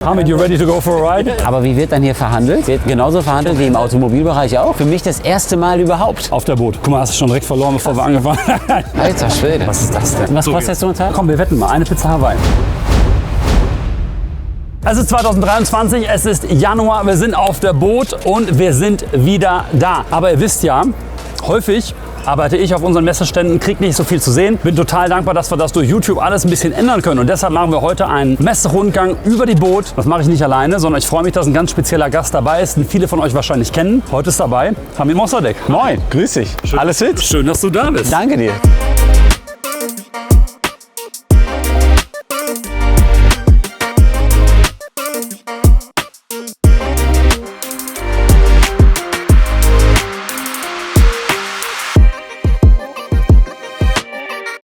Hamid, you ready to go for a ride? Aber wie wird dann hier verhandelt? Wird genauso verhandelt wie im Automobilbereich auch? Für mich das erste Mal überhaupt. Auf der Boot. Guck mal, hast du schon direkt verloren, bevor wir angefangen haben. Alter Schwede. Was ist das denn? Was kostet so ein Tag? Komm, wir wetten mal. Eine Pizza Hawaii. Es ist 2023, es ist Januar, wir sind auf der Boot und wir sind wieder da. Aber ihr wisst ja, häufig arbeite ich auf unseren Messeständen, kriege nicht so viel zu sehen. Bin total dankbar, dass wir das durch YouTube alles ein bisschen ändern können. Und deshalb machen wir heute einen Messerundgang über die Boot. Das mache ich nicht alleine, sondern ich freue mich, dass ein ganz spezieller Gast dabei ist, den viele von euch wahrscheinlich kennen. Heute ist dabei Hamid Mossadegh. Moin. Grüß dich. Alles fit? Schön, dass du da bist. Danke dir.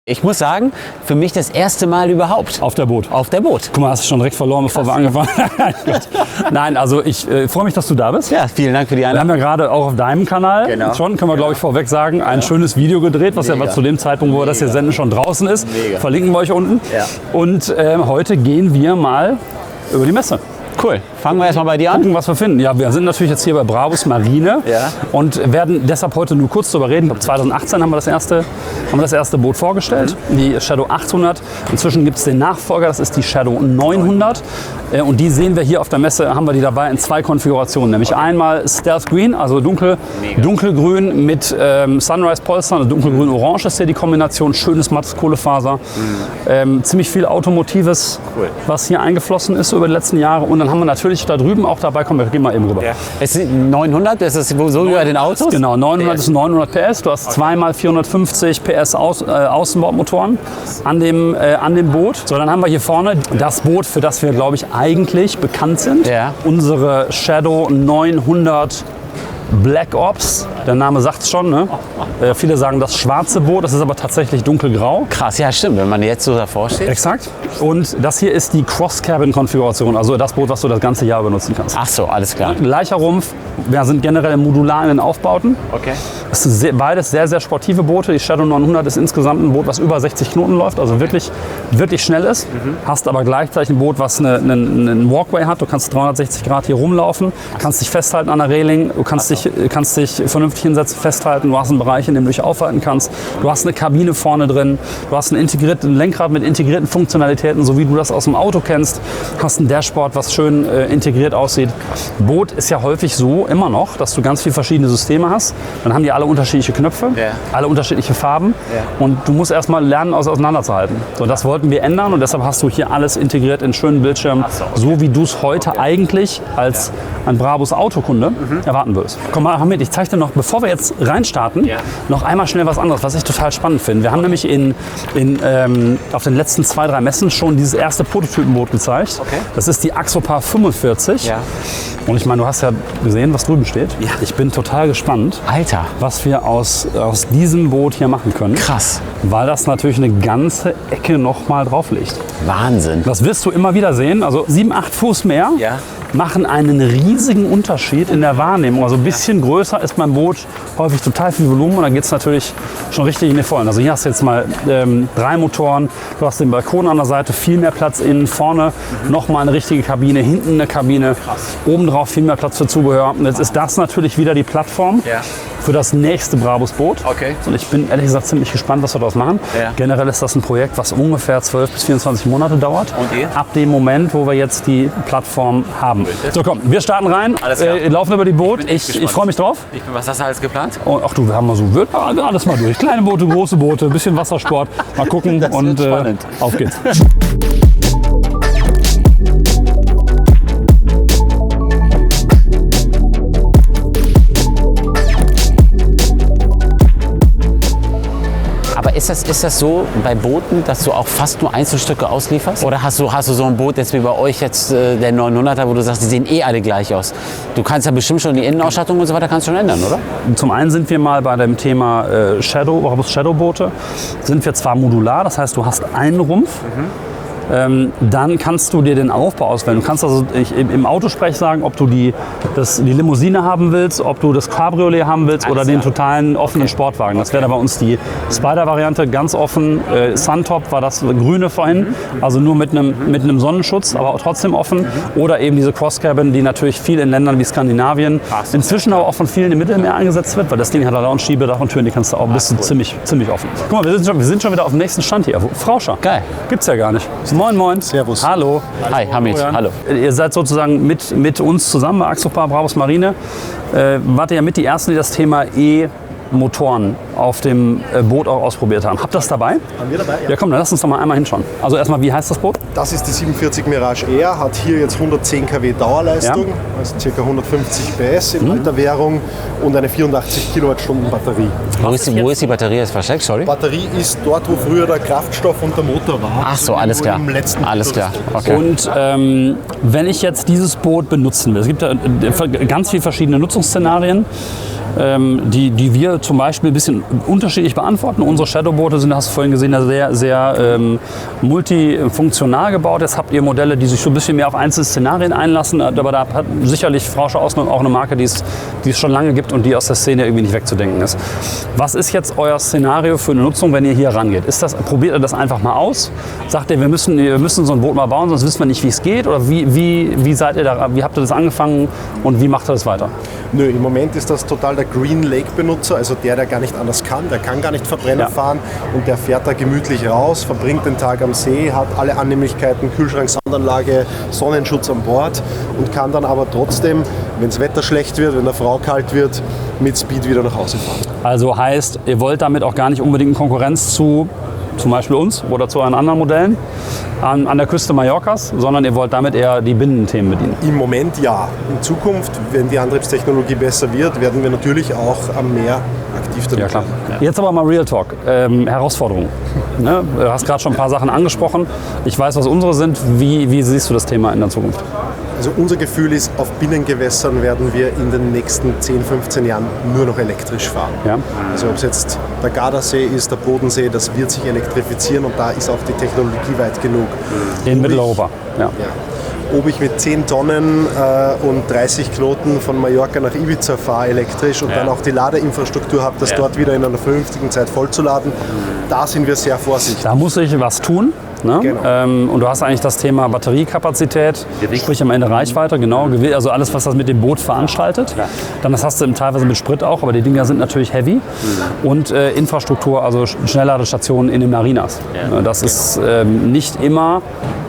Ich muss sagen, für mich das erste Mal überhaupt. Auf der Boot. Auf der Boot. Guck mal, hast du schon direkt verloren, bevor wir angefangen haben. Nein, also ich freue mich, dass du da bist. Ja, vielen Dank für die Wir Einladung. haben ja gerade auch auf deinem Kanal schon, können wir glaube ich vorweg sagen, ein schönes Video gedreht, was ja zu dem Zeitpunkt, wo wir das hier senden, schon draußen ist. Verlinken wir euch unten. Ja. Und heute gehen wir mal über die Messe. Cool. Fangen wir erstmal bei dir an. Gucken, was wir finden. Ja, wir sind natürlich jetzt hier bei Brabus Marine und werden deshalb heute nur kurz darüber reden. Ich glaube, 2018 haben wir das erste Boot vorgestellt, die Shadow 800. Inzwischen gibt es den Nachfolger, das ist die Shadow 900. Und die sehen wir hier auf der Messe, haben wir die dabei in zwei Konfigurationen. Nämlich einmal Stealth Green, also dunkelgrün mit Sunrise-Polstern, also dunkelgrün-orange ist hier die Kombination. Schönes mattes Kohlefaser. Ziemlich viel Automotives, was hier eingeflossen ist über die letzten Jahre. Und dann haben wir natürlich da drüben auch dabei, komm, wir gehen mal eben rüber. Ja. Es sind 900, das ist so über den Autos? Genau, 900 ist 900 PS. Du hast zweimal 450 PS Außenbordmotoren an dem Boot. So, dann haben wir hier vorne das Boot, für das wir, glaube ich, eigentlich bekannt sind. Ja. Unsere Shadow 900 Black Ops, der Name sagt es schon, ne? Viele sagen das schwarze Boot, das ist aber tatsächlich dunkelgrau. Krass, ja stimmt, wenn man jetzt so davor steht. Exakt. Und das hier ist die Cross-Cabin-Konfiguration, also das Boot, was du das ganze Jahr benutzen kannst. Ach so, alles klar. Gleicher Rumpf, wir sind generell modular in den Aufbauten. Okay. Das sind beides sehr, sehr sportive Boote. Die Shadow 900 ist insgesamt ein Boot, was über 60 Knoten läuft, also wirklich schnell ist. Hast aber gleichzeitig ein Boot, was einen Walkway hat. Du kannst 360 Grad hier rumlaufen, kannst dich festhalten an der Reling, du kannst dich vernünftig hinsetzen, festhalten. Du hast einen Bereich, in dem du dich aufhalten kannst. Du hast eine Kabine vorne drin. Du hast ein Lenkrad mit integrierten Funktionalitäten, so wie du das aus dem Auto kennst. Du hast ein Dashboard, was schön integriert aussieht. Boot ist ja häufig so, immer noch, dass du ganz viele verschiedene Systeme hast. Dann haben die alle unterschiedliche Knöpfe, alle unterschiedliche Farben. Und du musst erstmal lernen, auseinanderzuhalten. So, das wollten wir ändern und deshalb hast du hier alles integriert in schönen Bildschirmen, so wie du es heute eigentlich als ein Brabus Autokunde erwarten würdest. Komm mal, Hamid, ich zeige dir noch, bevor wir jetzt reinstarten, noch einmal schnell was anderes, was ich total spannend finde. Wir haben nämlich auf den letzten 2-3 Messen schon dieses erste Prototypenboot gezeigt. Okay. Das ist die Axopar 45. Ja. Und ich meine, du hast ja gesehen, was drüben steht. Ja. Ich bin total gespannt, Alter, was wir aus diesem Boot hier machen können. krass. Weil das natürlich eine ganze Ecke noch mal drauf liegt. Wahnsinn. Das wirst du immer wieder sehen. Also 7-8 Fuß mehr machen einen riesigen Unterschied in der Wahrnehmung. Also ein bisschen größer ist beim Boot häufig total viel Volumen und dann geht es natürlich schon richtig in die Vollen. Also hier hast du jetzt mal 3 Motoren, du hast den Balkon an der Seite, viel mehr Platz innen, vorne nochmal eine richtige Kabine, hinten eine Kabine, obendrauf viel mehr Platz für Zubehör. Und jetzt ist das natürlich wieder die Plattform für das nächste Brabus-Boot. Okay. Und ich bin ehrlich gesagt ziemlich gespannt, was wir daraus machen. Ja. Generell ist das ein Projekt, was ungefähr 12 bis 24 Monate dauert. Und ab dem Moment, wo wir jetzt die Plattform haben. So komm, wir starten rein, laufen über die Boot. Ich freue mich drauf. Was hast du alles geplant? Und, ach du, wir haben mal so alles mal durch. Kleine Boote, große Boote, ein bisschen Wassersport. Mal gucken das und auf geht's. Aber ist das so bei Booten, dass du auch fast nur Einzelstücke auslieferst? Oder hast du so ein Boot jetzt wie bei euch jetzt der 900er, wo du sagst, die sehen alle gleich aus? Du kannst ja bestimmt schon die Innenausstattung und so weiter kannst schon ändern, oder? Zum einen sind wir mal bei dem Thema Brabus Shadow Boote. Sind wir zwar modular, das heißt, du hast einen Rumpf. dann kannst du dir den Aufbau auswählen. Du kannst also im Autosprech sagen, ob du die Limousine haben willst, ob du das Cabriolet haben willst oder den totalen offenen Sportwagen. Das wäre bei uns die Spider-Variante, ganz offen. Suntop war das grüne vorhin, also nur mit einem Sonnenschutz, aber trotzdem offen. Oder eben diese Cross-Cabin, die natürlich viel in Ländern wie Skandinavien, inzwischen aber auch von vielen im Mittelmeer eingesetzt wird, weil das Ding hat da auch ein Schiebedach und Türen, die kannst du auch bist du ziemlich offen. Guck mal, wir sind schon wieder auf dem nächsten Stand hier. Frauscher. Geil. Gibt's ja gar nicht. Moin, moin. Servus. Hallo. Hi, Hamid. Hallo. Ihr seid sozusagen mit uns zusammen bei Axopar Brabus Marine. Wart ihr ja mit die Ersten, die das Thema E-Motoren auf dem Boot auch ausprobiert haben. Habt ihr das dabei? Haben wir dabei? Ja, komm, dann lass uns doch mal einmal hinschauen. Also erstmal, wie heißt das Boot? Das ist die 47 Mirage Air, hat hier jetzt 110 kW Dauerleistung, also ca. 150 PS in alter Währung und eine 84 Kilowattstunden Batterie. Wo ist die Batterie jetzt versteckt? Sorry. Batterie ist dort, wo früher der Kraftstoff und der Motor war. Ach so, alles klar. Im letzten Alles klar. Okay. Und wenn ich jetzt dieses Boot benutzen will, es gibt ja ganz viele verschiedene Nutzungsszenarien, die wir zum Beispiel ein bisschen unterschiedlich beantworten. Unsere Shadowboote sind, hast du vorhin gesehen, sehr, sehr multifunktional gebaut. Jetzt habt ihr Modelle, die sich so ein bisschen mehr auf einzelne Szenarien einlassen, aber da hat sicherlich Frauscher auch eine Marke, die es schon lange gibt und die aus der Szene irgendwie nicht wegzudenken ist. Was ist jetzt euer Szenario für eine Nutzung, wenn ihr hier rangeht? Probiert ihr das einfach mal aus? Sagt ihr, wir müssen so ein Boot mal bauen, sonst wissen wir nicht, wie es geht? Oder wie seid ihr da, wie habt ihr das angefangen und wie macht ihr das weiter? Nö, im Moment ist das total der Green Lake-Benutzer, also der gar nicht anders kann. Der kann gar nicht Verbrenner fahren und der fährt da gemütlich raus, verbringt den Tag am See, hat alle Annehmlichkeiten, Kühlschrank, Sandanlage, Sonnenschutz an Bord und kann dann aber trotzdem, wenn das Wetter schlecht wird, wenn der Frau kalt wird, mit Speed wieder nach Hause fahren. Also heißt, ihr wollt damit auch gar nicht unbedingt in Konkurrenz zu zum Beispiel uns oder zu anderen Modellen an der Küste Mallorcas, sondern ihr wollt damit eher die Binnenthemen bedienen. Im Moment ja. In Zukunft, wenn die Antriebstechnologie besser wird, werden wir natürlich auch am Meer aktiv damit. Ja, klar. Jetzt aber mal Real Talk. Herausforderungen. Ne? Du hast gerade schon ein paar Sachen angesprochen. Ich weiß, was unsere sind. Wie siehst du das Thema in der Zukunft? Also unser Gefühl ist, auf Binnengewässern werden wir in den nächsten 10, 15 Jahren nur noch elektrisch fahren. Ja. Also ob es jetzt der Gardasee ist, der Bodensee, das wird sich elektrifizieren und da ist auch die Technologie weit genug. In Mitteleuropa. Ja. Ja. Ob ich mit 10 Tonnen und 30 Knoten von Mallorca nach Ibiza fahre elektrisch und dann auch die Ladeinfrastruktur habe, das dort wieder in einer vernünftigen Zeit vollzuladen, da sind wir sehr vorsichtig. Da muss ich was tun. Ne? Genau. Und du hast eigentlich das Thema Batteriekapazität, sprich am Ende Reichweite, genau, also alles, was das mit dem Boot veranstaltet. Ja. Dann das hast du teilweise mit Sprit auch, aber die Dinger sind natürlich heavy. Und Infrastruktur, also Schnellladestationen in den Marinas. Ja. Das ist nicht immer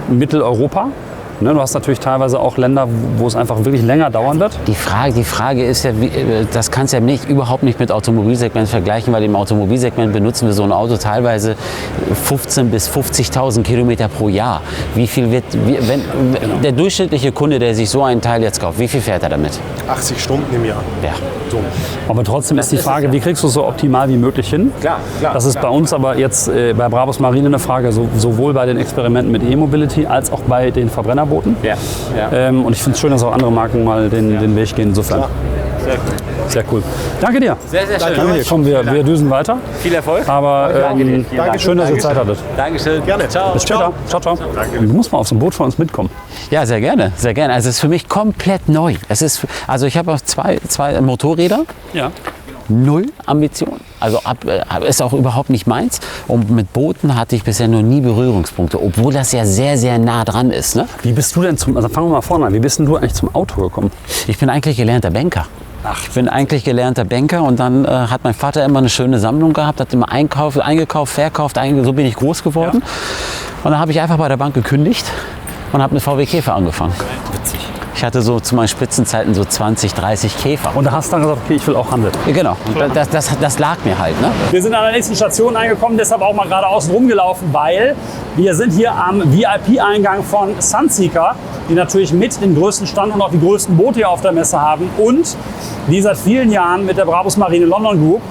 Mitteleuropa. Du hast natürlich teilweise auch Länder, wo es einfach wirklich länger dauern wird. Die Frage ist ja, das kannst du ja überhaupt nicht mit Automobilsegment vergleichen, weil im Automobilsegment benutzen wir so ein Auto teilweise 15.000 bis 50.000 Kilometer pro Jahr. Wie viel wird, der durchschnittliche Kunde, der sich so einen Teil jetzt kauft, wie viel fährt er damit? 80 Stunden im Jahr. Ja. So. Aber trotzdem ist die Frage, wie kriegst du es so optimal wie möglich hin? Klar. Das ist bei uns aber jetzt bei Brabus Marine eine Frage, sowohl bei den Experimenten mit E-Mobility als auch bei den Verbrennerbooten. Ja. Und ich finde es schön, dass auch andere Marken mal den Weg gehen. Insofern. Sehr cool. Sehr cool. Danke dir. Sehr, sehr schön. Danke dir. Komm, wir düsen weiter. Viel Erfolg. Aber schön, dass ihr Zeit hattet. Dankeschön. Gerne. Ciao. Bis später. Ciao. Du musst mal auf so ein Boot von uns mitkommen. Ja, sehr gerne, sehr gerne. Also es ist für mich komplett neu. Also ich habe auch zwei Motorräder. Ja. Null Ambition. Also ist auch überhaupt nicht meins. Und mit Booten hatte ich bisher noch nie Berührungspunkte, obwohl das ja sehr, sehr nah dran ist. Ne? Wie bist du denn also fangen wir mal vorne an, wie bist denn du eigentlich zum Auto gekommen? Ich bin eigentlich gelernter Banker. Ich bin eigentlich gelernter Banker und dann hat mein Vater immer eine schöne Sammlung gehabt, hat immer eingekauft, verkauft, so bin ich groß geworden. Ja. Und dann habe ich einfach bei der Bank gekündigt und habe mit VW Käfer angefangen. Witzig. Ich hatte so zu meinen Spitzenzeiten so 20, 30 Käfer. Und da hast du dann gesagt, okay, ich will auch handeln. Ja, genau, das lag mir halt. Ne? Wir sind an der nächsten Station angekommen, deshalb auch mal gerade außen rumgelaufen, weil wir sind hier am VIP-Eingang von Sunseeker, die natürlich mit den größten Stand und auch die größten Boote hier auf der Messe haben und die seit vielen Jahren mit der Brabus Marine London Group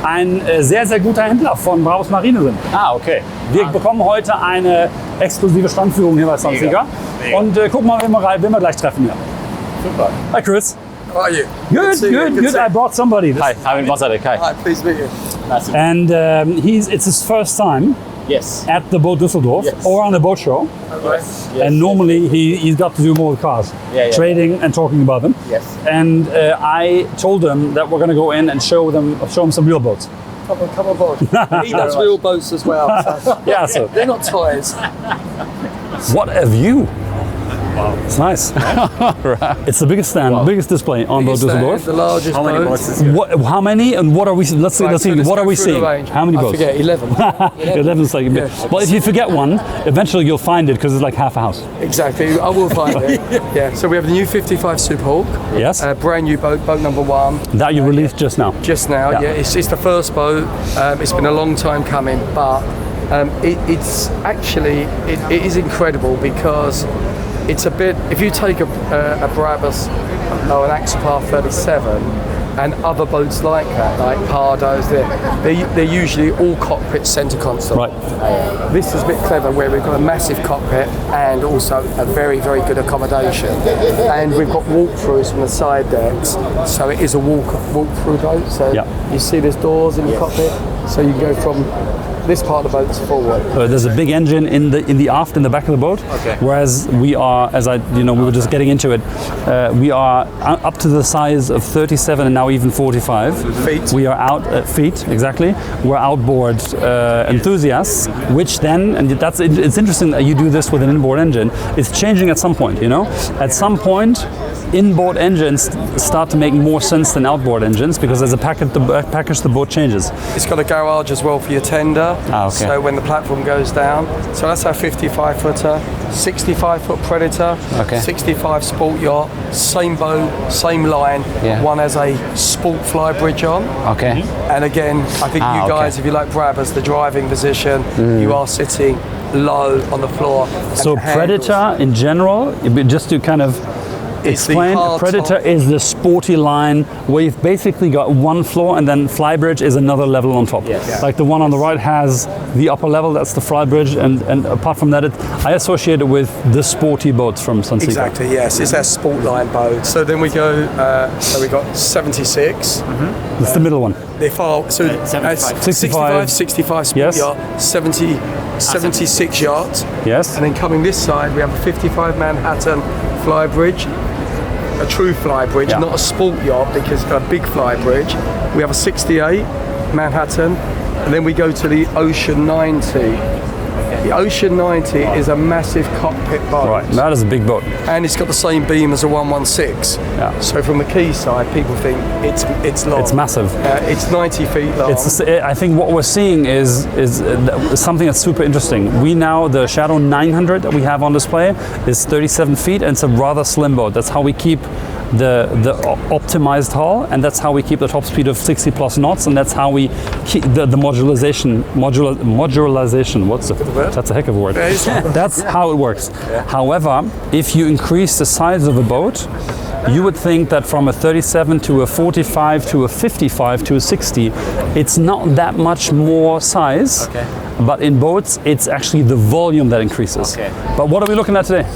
ein sehr, sehr guter Händler von Brabus Marine sind. Okay. Wir bekommen heute eine exklusive Standführung hier bei Sunseeker. Und gucken mal, wen wir gleich treffen hier. Super. Hi Chris. How are you? Good. I brought somebody. Hi, I'm Mozarek. Hi. Hi, please meet you. And it's his first time Yes. at the Boat Düsseldorf Yes. or on a boat show. Yes. And normally he's got to do more with cars, Yeah. trading and talking about them. Yes. And I told him that we're going to go in and show him some real boats. Come on board. He does real boats as well. So Yeah, so they're not toys. what a view! It's nice. It's the biggest stand, biggest display on Boat Düsseldorf. The largest How many boat. boats is here? How many and what are we? Let's see. Right, Let's so see. let's What go are we through the seeing? range. How many I boats? forget, 11. 11 is like a bit. Yeah. Well, if you forget one, eventually you'll find it because it's like half a house. Exactly, I will find it. Yeah, so we have the new 55 Super Hawk. Yes. Brand new boat, boat number 1. That you released just now. Just now, Yeah. yeah. It's the first boat. It's been a long time coming, but it's actually, it is incredible because it's a bit, if you take a Brabus or an Axopar 37 and other boats like that, like Pardos, they're usually all cockpit centre console. Right. This is a bit clever where we've got a massive cockpit and also a very, very good accommodation. And we've got walkthroughs from the side decks, so it is a walk-through boat. So Yeah. you see there's doors in the cockpit, so you can go from this part of the boat to forward. There's a big engine in the aft, in the back of the boat. Okay. Whereas we are, we were just getting into it, we are up to the size of 37 and now even 45. Feet. We are out feet exactly. We're outboard enthusiasts, which then, and it's interesting that you do this with an inboard engine. It's changing at some point. At some point. Inboard engines start to make more sense than outboard engines because as a package the boat changes. It's got a garage as well for your tender, okay. so when the platform goes down. So that's our 55-footer, 65-foot Predator, Okay. 65 sport yacht, same boat, same line. Yeah. One has a sport fly bridge on. Okay. And again, I think you guys, okay. if you like Brabus, the driving position, you are sitting low on the floor. and So handles. Predator in general, just to kind of It's the explain, hard Predator top. is the sporty line where you've basically got one floor and then Flybridge is another level on top. Yes. Like the one on the right has the upper level, that's the Flybridge, and apart from that, I associate it with the sporty boats from Sunseeker. Exactly, yes, it's our sport line boat. So then we go, so we got 76. It's the middle one. They file, so 65. 65 sport Yes. yacht, 76 yacht. Yes. And then coming this side, we have a 55 Manhattan Flybridge, a true Flybridge, Yeah. not a sport yacht because it's got a big Flybridge. We have a 68 Manhattan, and then we go to the Ocean 90. The Ocean 90 is a massive cockpit boat. Right, that is a big boat. And it's got the same beam as a 116. Yeah. So from the quay side, people think it's long. It's massive. It's 90 feet long. I think what we're seeing is something that's super interesting. We now, the Shadow 900 that we have on display is 37 feet and it's a rather slim boat. That's how we keep the optimized hull, and that's how we keep the top speed of 60 plus knots, and that's how we keep the modularization. That's a heck of a word. That's how it works. However, if you increase the size of a boat, you would think that from a 37 to a 45 to a 55 to a 60, it's not that much more size. Okay. But in boats, it's actually the volume that increases. Okay. But what are we looking at today?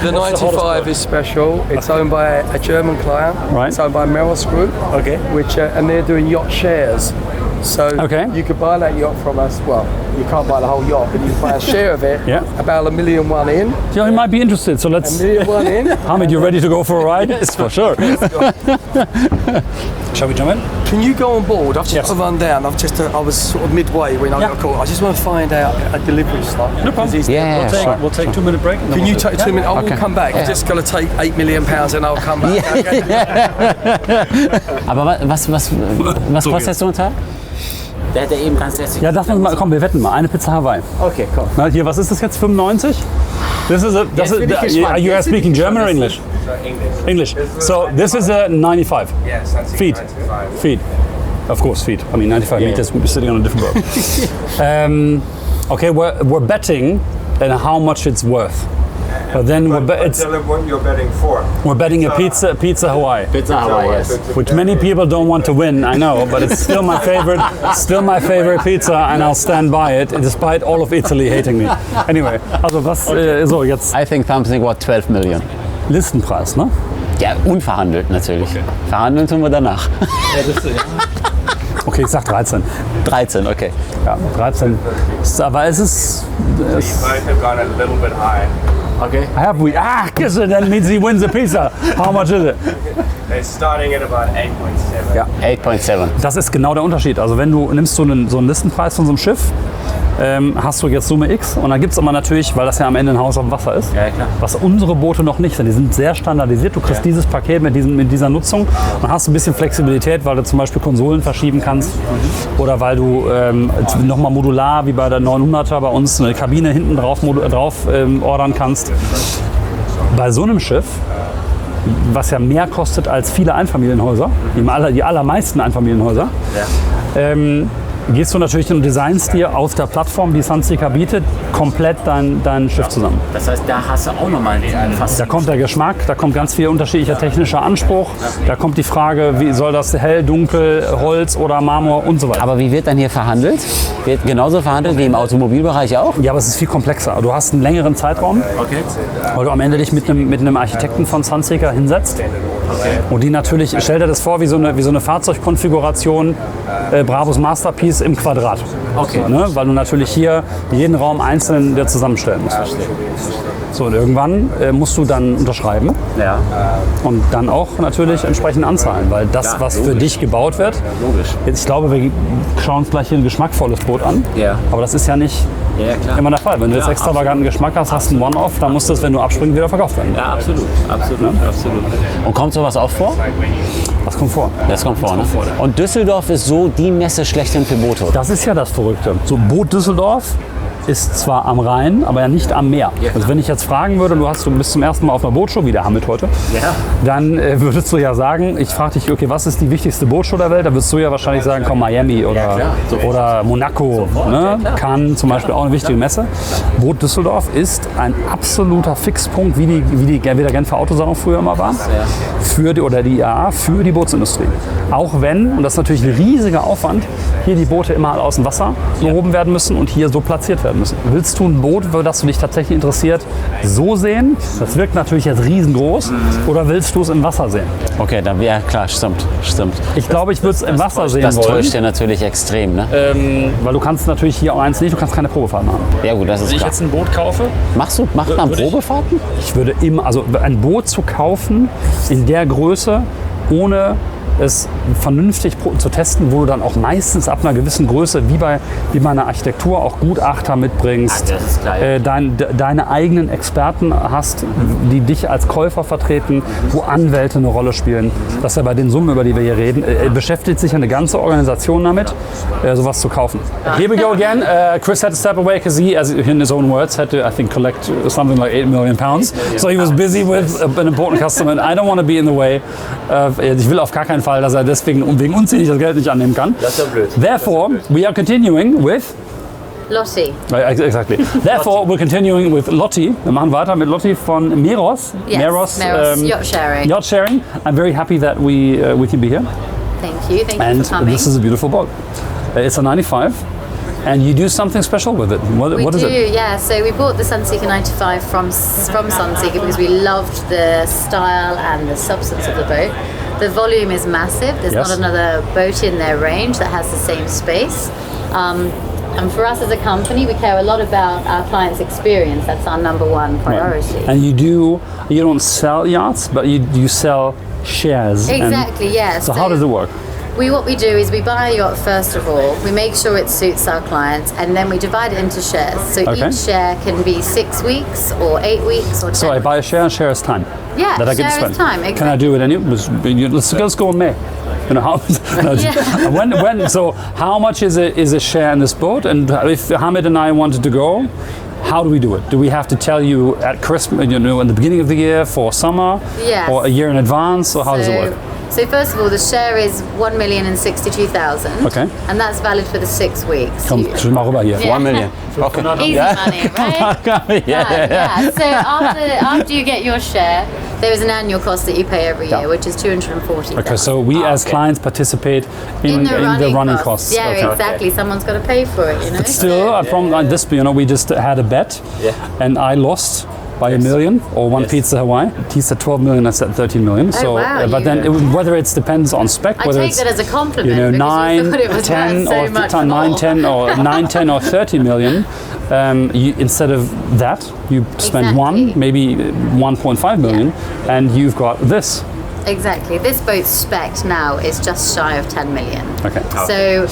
The 95 is special. It's owned by a German client. Right. It's owned by Meros Group. Okay. Which and they're doing yacht shares. So Okay. you could buy that yacht from us. Well, you can't buy the whole yacht, but you can buy a share of it. Yeah. About $1 million in. Yeah, you might be interested. So $1 let's. million in. Hamid, you ready to go for a ride? Yes, for sure. Shall we jump in? Can you go on board? I've just Yes. got to run down. I was sort of midway when I Yeah. got called. I just want to find out a delivery slot. No problem. Yeah, sure. We'll take 2-minute break. and then Can you we'll take 2 minutes? I will Okay. come back. I've just got to take £8 million and I'll come back. Okay? Aber was kostet so ein Teil? Der hat ja eben ganz lässig. Ja, das mal, komm, wir wetten mal. Eine Pizza Hawaii. Okay, komm. Na, hier, was ist das jetzt? 95? This is a. Jetzt bin ich gespannt. You are Jetzt bin speaking ich German or gespannt. English? English. So this is a 95. Yes, that's Feet. 95. Feet. Of course, feet. I mean, 95 meters. We're sitting on a different boat. Okay, we're betting on how much it's worth. But then But tell them what you're betting for. we're betting a pizza Hawaii, Pizza Hawaii, yes. which many people don't want to win. I know, but it's still my favorite. Still my favorite pizza, and I'll stand by it, despite all of Italy hating me. Anyway, also was so jetzt I think something about 12 million. Listenpreis, ne? Ja, unverhandelt natürlich. Verhandeln tun wir danach. Okay, ich sag 13. 13, okay. Ja, 13. Aber es ist... You guys have gone a little bit high. Okay. Have we? Ah, guess it, that means he wins the pizza. How much is it? It's starting at about 8.7. Ja. 8.7. Das ist genau der Unterschied. Also wenn du nimmst so einen Listenpreis von so einem Schiff, hast du jetzt Summe X und dann gibt es aber natürlich, weil das ja am Ende ein Haus auf dem Wasser ist, Ja, klar. was unsere Boote noch nicht sind. Die sind sehr standardisiert. Du kriegst dieses Paket mit dieser Nutzung und hast ein bisschen Flexibilität, weil du zum Beispiel Konsolen verschieben kannst oder weil du nochmal modular, wie bei der 900er bei uns, eine Kabine hinten drauf ordern kannst. Bei so einem Schiff, was ja mehr kostet als viele Einfamilienhäuser, die allermeisten Einfamilienhäuser, gehst du natürlich und designst dir auf der Plattform, die Sunseeker bietet, komplett dein Schiff zusammen. Das heißt, da hast du auch nochmal fast... Da kommt der Geschmack, da kommt ganz viel unterschiedlicher technischer Anspruch, da kommt die Frage, wie soll das hell, dunkel, Holz oder Marmor und so weiter. Aber wie wird dann hier verhandelt? Wird genauso verhandelt wie im Automobilbereich auch? Ja, aber es ist viel komplexer. Du hast einen längeren Zeitraum, weil du am Ende dich mit einem Architekten von Sunseeker hinsetzt. Und die natürlich, stell dir das vor wie so eine Fahrzeugkonfiguration Brabus Masterpiece im Quadrat. Okay. Ne? Weil du natürlich hier jeden Raum einzeln dir zusammenstellen musst. So, und irgendwann musst du dann unterschreiben Ja. und dann auch natürlich entsprechend anzahlen, weil das, was für dich gebaut wird, jetzt, ich glaube, wir schauen uns gleich hier ein geschmackvolles Boot an, Ja. aber das ist ja nicht Ja, klar. immer der Fall. Wenn du jetzt extravaganten Geschmack hast, hast du einen One-Off, dann muss das, wenn du abspringst, wieder verkauft werden. Ja, absolut. Absolut. Und kommt sowas auch vor? Das kommt vor. Das kommt vor, ne? Und Düsseldorf ist so die Messe schlechthin für Boote. Das ist ja das Verrückte. So, Boot Düsseldorf ist zwar am Rhein, aber ja nicht am Meer. Also wenn ich jetzt fragen würde, du bist zum ersten Mal auf einer Bootshow, wie der Hamid heute, dann würdest du ja sagen, ich frage dich, okay, was ist die wichtigste Bootshow der Welt? Da würdest du ja wahrscheinlich sagen, komm, Miami oder Monaco, ne? Cannes zum Beispiel, auch eine wichtige Messe. Boot Düsseldorf ist ein absoluter Fixpunkt, wie der Genfer Autosalon früher immer war, für die IAA, für die Bootsindustrie. Auch wenn, und das ist natürlich ein riesiger Aufwand, hier die Boote immer aus dem Wasser gehoben werden müssen und hier so platziert werden müssen. Willst du ein Boot, für das du dich tatsächlich interessiert, so sehen? Das wirkt natürlich jetzt riesengroß. Oder willst du es im Wasser sehen? Okay, dann ja klar, stimmt. Ich glaube, ich würde es im Wasser sehen Das wollen. täuscht ja natürlich extrem, ne? Weil du kannst natürlich hier auch eins nicht, du kannst keine Probefahrt machen. Ja gut, das ist Wenn ich klar. jetzt ein Boot kaufe, Macht man Probefahrten? ich würde immer, also ein Boot zu kaufen in der Größe, ohne es vernünftig zu testen, wo du dann auch meistens ab einer gewissen Größe, wie bei einer Architektur, auch Gutachter mitbringst, das ist klar, ja. deine eigenen Experten hast, die dich als Käufer vertreten, wo Anwälte eine Rolle spielen. Das ist ja bei den Summen, über die wir hier reden, beschäftigt sich eine ganze Organisation damit, sowas zu kaufen. Here we go again. Chris had to step away because he, as in his own words, had to, I think, collect something like £8 million. So he was busy with an important customer and I don't want to be in the way. Ich will auf gar keinen Fall, dass er deswegen wegen uns das Geld nicht annehmen kann. Das ist ja blöd. Therefore, we are continuing with... Lottie. Exactly. Therefore, we're continuing with Lottie. Wir machen weiter mit Lottie von Meros. Yes, Meros Yacht Sharing. Yacht Sharing. I'm very happy that we can be here. Thank you for And coming. this is a beautiful boat. It's a 95. And you do something special with it. What is We do, it? yeah. So we bought the Sunseeker 95 from Sunseeker because we loved the style and the substance of the boat. The volume is massive. There's Yes. not another boat in their range that has the same space. And for us as a company, we care a lot about our clients' experience. That's our number one priority. And you don't sell yachts, but you sell shares. And Exactly, yes. so how does it work? What we do is we buy a yacht first of all, we make sure it suits our clients, and then we divide it into shares. So Okay. each share can be 6 weeks or 8 weeks or 10 So I buy a share, and share is time. Yeah, that I can share spend. is time, Can I do it any? Let's go in May. You know how? Yeah. when? So how much is a share in this boat? And if Hamid and I wanted to go, how do we do it? Do we have to tell you at Christmas, in the beginning of the year for summer, Yes. or a year in advance, or how does it work? So first of all, the share is 1,062,000. Okay. And that's valid for the 6 weeks. Komm, You- schau mal rüber hier. Yeah. 1 million. Okay. Easy money, right? Yeah. So after you get your share, there is an annual cost that you pay every year, which is 240,000. Okay, so we as clients participate in the running costs. Yeah, Okay. exactly. Someone's got to pay for it, you know. Still, from this, we just had a bet, and I lost by a million, or one pizza Hawaii. He said 12 million, I said 13 million. So, wow, but then whether it depends on spec, I whether take it's that as a compliment, you know, because you 9, thought it was 10, worth so or much 9, more. 10, or 9, 10, or 30 million. You, instead of that, you spend Exactly. maybe 1.5 million, and you've got this. Exactly. This boat's spec now is just shy of 10 million. Okay. So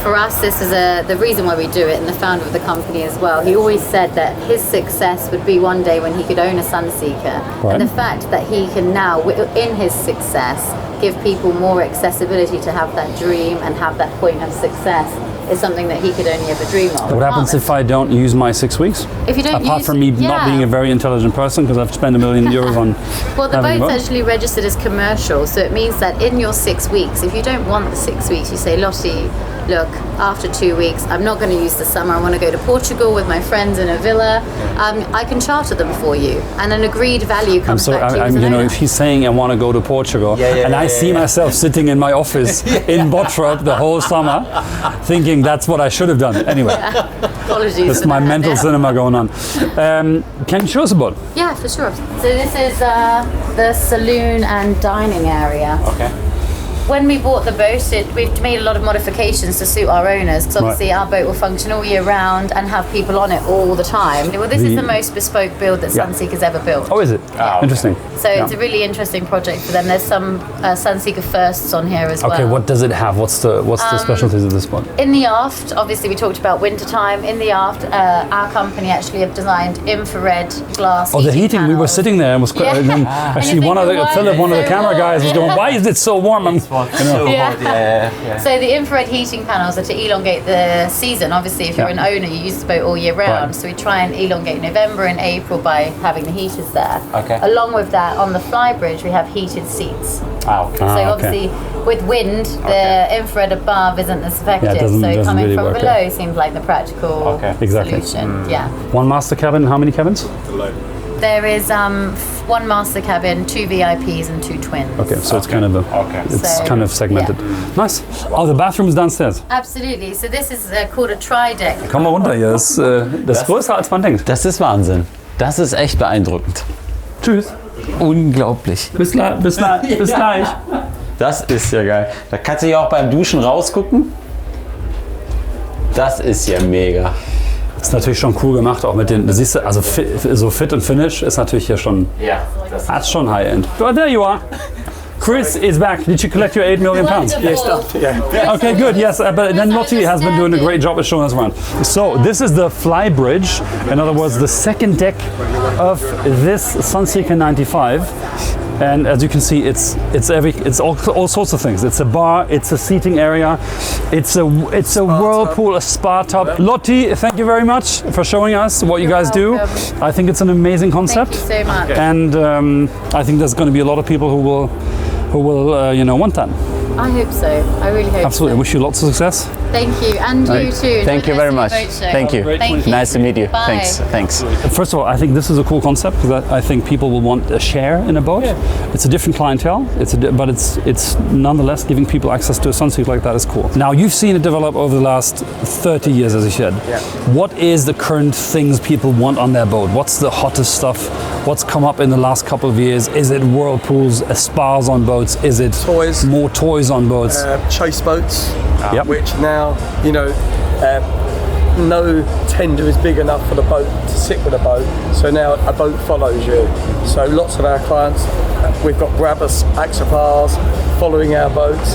for us, this is the reason why we do it, and the founder of the company as well. He always said that his success would be one day when he could own a Sunseeker. Right. And the fact that he can now, in his success, give people more accessibility to have that dream and have that point of success is something that he could only ever dream of. What happens if I don't use my 6 weeks? If you don't Apart use- from me not yeah. being a very intelligent person, because I've spent €1 million on Well, the having a boat's boat. actually registered as commercial, so it means that in your 6 weeks, if you don't want the 6 weeks, you say, Lottie, look, after 2 weeks, I'm not going to use the summer. I want to go to Portugal with my friends in a villa. I can charter them for you, and an agreed value I'm comes sorry, back to you as I'm, an you know, owner. if he's saying I want to go to Portugal, and I see myself sitting in my office in Bottrop the whole summer, thinking that's what I should have done. Anyway, Apologies. that's for my that. mental cinema going on. Can you show us about? Yeah, for sure. So this is the saloon and dining area. Okay. When we bought the boat, we've made a lot of modifications to suit our owners, because obviously our boat will function all year round and have people on it all the time. Well, this is the most bespoke build that Sunseeker's ever built. Oh, is it? Interesting. So it's a really interesting project for them. There's some Sunseeker firsts on here as well. Okay, what does it have? What's the specialties of this one? In the aft, obviously we talked about winter time. In the aft, our company actually have designed infrared glass. Oh, the heating. We were panels. sitting there and was Yeah. and then And actually you one of think, the why Philip, is one of it the so camera guys, was going, warm? "Why is it so warm?" Yeah. So the infrared heating panels are to elongate the season. Obviously, if you're an owner, you use the boat all year round. Right. So we try and elongate November and April by having the heaters there. Okay. Along with that, on the flybridge, we have heated seats. Okay. So okay. obviously, with wind, the infrared above isn't as effective. doesn't so coming really from work, below seems like the practical Okay. Exactly. solution. Yeah. One master cabin. How many cabins? There is one master cabin, 2 VIPs, and 2 twins. Okay, so it's kind of it's So, kind of segmented. Nice. Oh, the bathroom is downstairs. Absolutely. So this is called a tri-deck. Komm mal runter hier. Das ist größer als man denkt. Das ist Wahnsinn. Das ist echt beeindruckend. Tschüss. Unglaublich. Bis gleich. Das ist ja geil. Da kannst du ja auch beim Duschen rausgucken. Das ist ja mega. Das ist natürlich schon cool gemacht, auch mit den, du siehst, also so Fit und Finish ist natürlich hier schon, Ja. that's schon High-End. Oh, there you are. Chris is back. Did you collect your £8 million? Wonderful. Okay, good. Yes, but then Lottie has been doing a great job at showing us around. So this is the fly bridge. In other words, the second deck of this Sunseeker 95. And as you can see, it's all sorts of things. It's a bar, it's a seating area, it's a whirlpool, a spa tub. Lottie, thank you very much for showing us what you guys do. welcome. I think it's an amazing concept. Thank you so much. And I think there's going to be a lot of people who will want that. I hope so. I really hope Absolutely. I so. wish you lots of success. Thank you. And you too. Thank you very much. Thank you. Thank you. Nice to meet you. Bye. Thanks. First of all, I think this is a cool concept because I think people will want a share in a boat. It's a different clientele, but it's nonetheless giving people access to a Sunseeker like that is cool. Now you've seen it develop over the last 30 years, as you said. Yeah. What is the current things people want on their boat? What's the hottest stuff? What's come up in the last couple of years? Is it whirlpools, spas on boats? Is it Toys. more toys on boats? Chase boats, Yep. which now, no tender is big enough for the boat to sit with a boat, so now a boat follows you. So lots of our clients, we've got Brabus Axopars following our boats.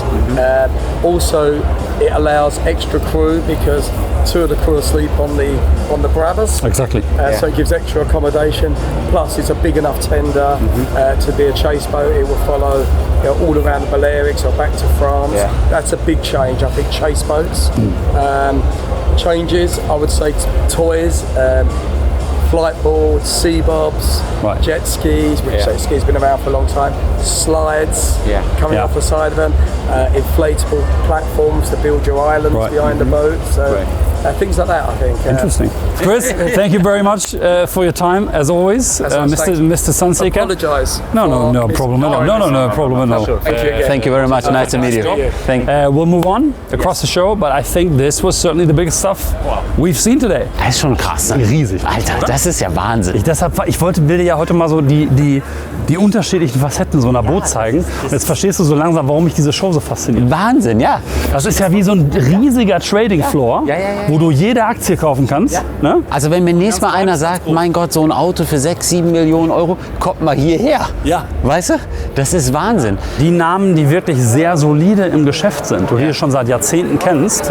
Also, it allows extra crew because 2 of the crew are asleep on the Brabus. Exactly. So it gives extra accommodation. Plus, it's a big enough tender to be a chase boat. It will follow all around the Balearics or back to France. Yeah. That's a big change. I think chase boats. Changes, I would say toys, flight boards, sea bobs, Right. jet skis, which jet skis been around for a long time, slides coming Yeah. off the side of them, inflatable platforms to build your islands Right. behind the boat. So things like that, I think. Interesting. Chris, thank you very much for your time, as always, Mr. Sunseeker. Apologise. No problem at all. No problem at all. Thank you again. Thank you very much. Nice to meet you. We'll move on across the show, but I think this was certainly the biggest stuff we've seen today. Das ist schon krass. Ne? Riesig. Alter, das ist ja Wahnsinn. Ich will dir ja heute mal so die unterschiedlichen Facetten so einer Boot zeigen. Und jetzt verstehst du so langsam, warum mich diese Show so fasziniert. Wahnsinn, ja. Das ist ja wie so ein riesiger Trading Floor, wo du jede Aktie kaufen kannst. Ne? Also wenn mir nächstes Mal einer sagt, mein Gott, so ein Auto für 6, 7 Millionen Euro, kommt mal hierher. Ja. Weißt du? Das ist Wahnsinn. Die Namen, die wirklich sehr solide im Geschäft sind, du hier schon seit Jahrzehnten kennst,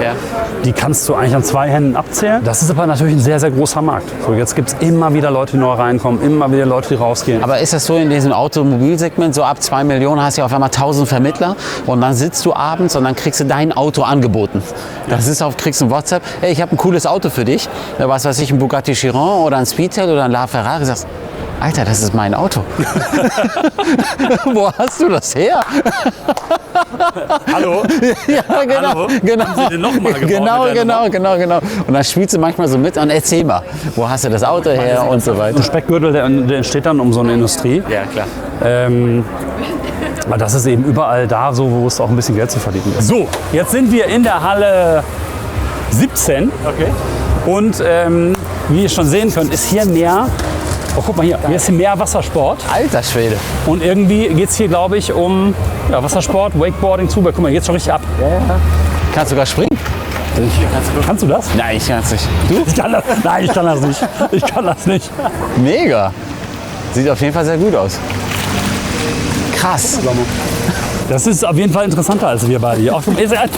die kannst du eigentlich an 2 Händen abzählen. Das ist aber natürlich ein sehr, sehr großer Markt. So, jetzt gibt es immer wieder Leute, die neu reinkommen, immer wieder Leute, die rausgehen. Aber ist das so in diesem Automobilsegment, so ab 2 Millionen hast du ja auf einmal 1000 Vermittler und dann sitzt du abends und dann kriegst du dein Auto angeboten. Das ist auf, kriegst du ein WhatsApp, hey, ich habe ein cooles Auto für dich, was weiß ich, ein Bugatti Chiron oder ein Speedtail oder ein LaFerrari, sagst, Alter, das ist mein Auto. Wo hast du das her? Hallo? Ja, genau. Hallo? Genau. Haben Sie den noch mal gebaut Genau. Und dann spielst du manchmal so mit und erzähl mal, wo hast du das Auto her und so weiter. Ein Speckgürtel, der entsteht dann um so eine Industrie. Ja, klar. Aber das ist eben überall da, so, wo es auch ein bisschen Geld zu verdienen ist. So, jetzt sind wir in der Halle 17. Okay. Und wie ihr schon sehen könnt, ist hier mehr. Oh, guck mal hier ist hier mehr Wassersport. Alter Schwede. Und irgendwie geht es hier, glaube ich, um Wassersport, Wakeboarding, Zubehör. Guck mal, hier geht's schon richtig ab. Kannst sogar springen? Kannst du das? Nein, ich kann es nicht. Du? Nein, ich kann das nicht. Ich kann das nicht. Mega. Sieht auf jeden Fall sehr gut aus. Krass. Das ist auf jeden Fall interessanter als wir beide hier. Ach, guck mal,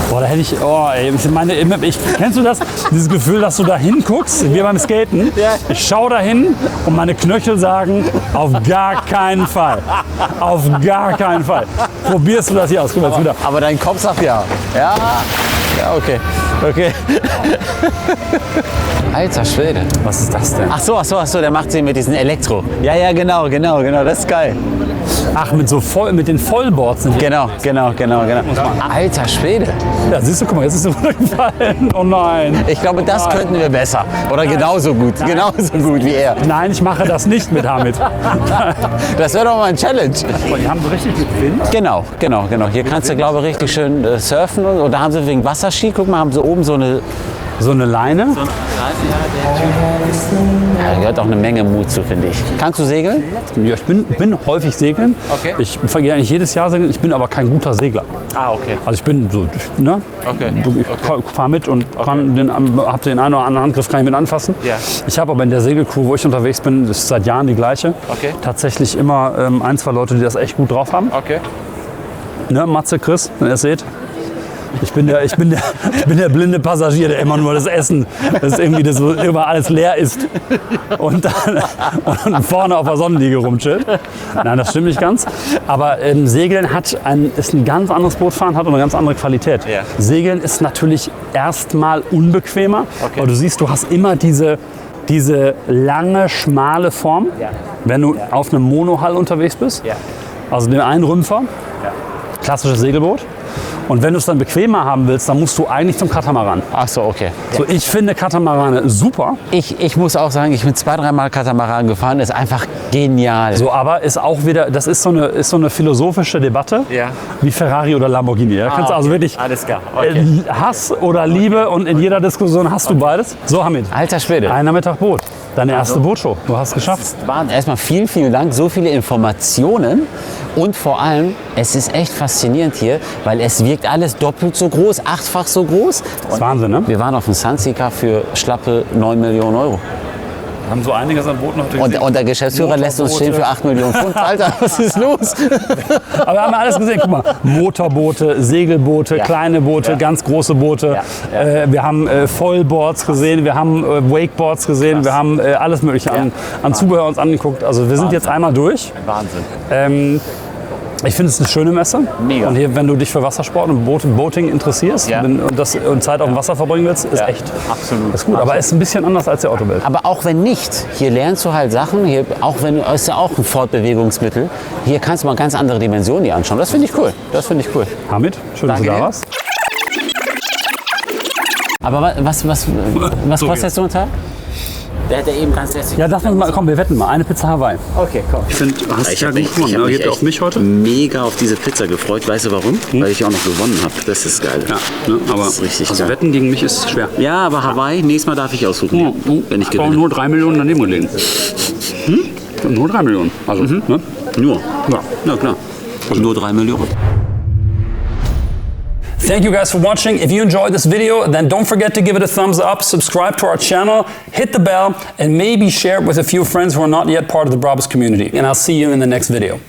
Boah, da hätte ich, kennst du das? Dieses Gefühl, dass du da hinguckst, wie beim Skaten. Ich schaue da hin und meine Knöchel sagen, auf gar keinen Fall. Auf gar keinen Fall. Probierst du das hier aus? Guck mal, jetzt wieder. Aber dein Kopf sagt ja. Ja, okay. Alter Schwede. Was ist das denn? Ach so, der macht sie mit diesen Elektro. Ja, genau, das ist geil. Ach, mit den Vollboards sind die. Genau. Alter Schwede. Ja, siehst du, guck mal, jetzt ist es runtergefallen. Oh nein. Ich glaube, das könnten wir besser. Oder genauso gut wie er. Nein, ich mache das nicht mit Hamid. Das wäre doch mal ein Challenge. Die haben so richtig mit Wind. Genau. Hier kannst du, glaube ich, richtig schön surfen. Und da haben sie wegen Wasserski, guck mal, haben sie oben so eine Leine. Da gehört auch eine Menge Mut zu, finde ich. Kannst du segeln? Ja, ich bin häufig segeln. Okay. Ich gehe eigentlich jedes Jahr segeln. Ich bin aber kein guter Segler. Ah, okay. Also ich bin so, ne? Okay. Ich fahre mit und habe den einen oder anderen Handgriff, kann ich mit anfassen. Ja. Ich habe aber in der Segelcrew, wo ich unterwegs bin, das ist seit Jahren die gleiche. Okay. Tatsächlich immer 1, 2 Leute, die das echt gut drauf haben. Okay. Ne, Matze, Chris, wenn ihr es seht. Ich bin der blinde Passagier, der immer nur das Essen, das irgendwie das immer alles leer ist und dann vorne auf der Sonnenliege rumchillt. Nein, das stimmt nicht ganz. Aber Segeln ist ein ganz anderes Bootfahren, hat eine ganz andere Qualität. Ja. Segeln ist natürlich erstmal unbequemer, weil du siehst, du hast immer diese lange, schmale Form, wenn du auf einem Monohull unterwegs bist. Ja. Also den einen Rümpfer, klassisches Segelboot. Und wenn du es dann bequemer haben willst, dann musst du eigentlich zum Katamaran. Ach so, okay. So, ich finde Katamarane super. Ich muss auch sagen, ich bin 2-3 Mal Katamaran gefahren, ist einfach genial. So, aber ist auch wieder, das ist so eine philosophische Debatte, Ja. wie Ferrari oder Lamborghini. Da kannst du also wirklich Alles klar. Okay. Hass oder Liebe und in jeder Diskussion hast du beides. So, Hamid, Alter Schwede. einer Mittag Boot. Deine erste Bootshow. Du hast es geschafft. Wahnsinn. Erstmal vielen Dank, so viele Informationen und vor allem, es ist echt faszinierend hier, weil es wirkt alles doppelt so groß, 8-fach so groß. Das ist Wahnsinn, ne? Wir waren auf dem Sunseeker für schlappe 9 Millionen Euro. Wir haben so einiges an Booten heute gesehen. Und der Geschäftsführer lässt uns stehen für 8 Millionen Pfund. Alter, was ist los? Aber wir haben alles gesehen. Guck mal, Motorboote, Segelboote, kleine Boote, ganz große Boote. Wir haben Vollboards gesehen, wir haben Wakeboards gesehen, wir haben alles Mögliche an Zubehör uns angeguckt. Also wir sind jetzt einmal durch. Wahnsinn. Ich finde es eine schöne Messe. Mega. Und hier, wenn du dich für Wassersport und Boating interessierst Ja. und Zeit auf dem Wasser verbringen willst, ist echt Absolut. ist gut. Aber ist ein bisschen anders als die Autowelt. Aber auch wenn nicht, hier lernst du halt Sachen, hier, auch wenn ist ja auch ein Fortbewegungsmittel. Hier kannst du mal ganz andere Dimensionen hier anschauen. Das finde ich cool. Das finde ich cool. Hamid, schön, dass du Danke da dir. warst. Aber was So kostet jetzt so ein Teil? Der hat ja eben ganz lässig. Ja, lass uns mal, komm, wir wetten mal. Eine Pizza Hawaii. Okay, komm. Ich finde, du hast Ich habe mich, echt heute? mega auf diese Pizza gefreut. Weißt du warum? Weil ich auch noch gewonnen habe. Das ist geil. Ja, ne, aber Das ist richtig also geil. Wetten gegen mich ist schwer. Ja, aber Hawaii, nächstes Mal darf ich aussuchen, wenn ich Ich habe gewinne. nur 3 Millionen daneben gelegen. Nur 3 Millionen. Also, ne? Nur? Ja. Ja, klar. Nur 3 Millionen. Thank you guys for watching. If you enjoyed this video, then don't forget to give it a thumbs up, subscribe to our channel, hit the bell, and maybe share it with a few friends who are not yet part of the Brabus community. And I'll see you in the next video.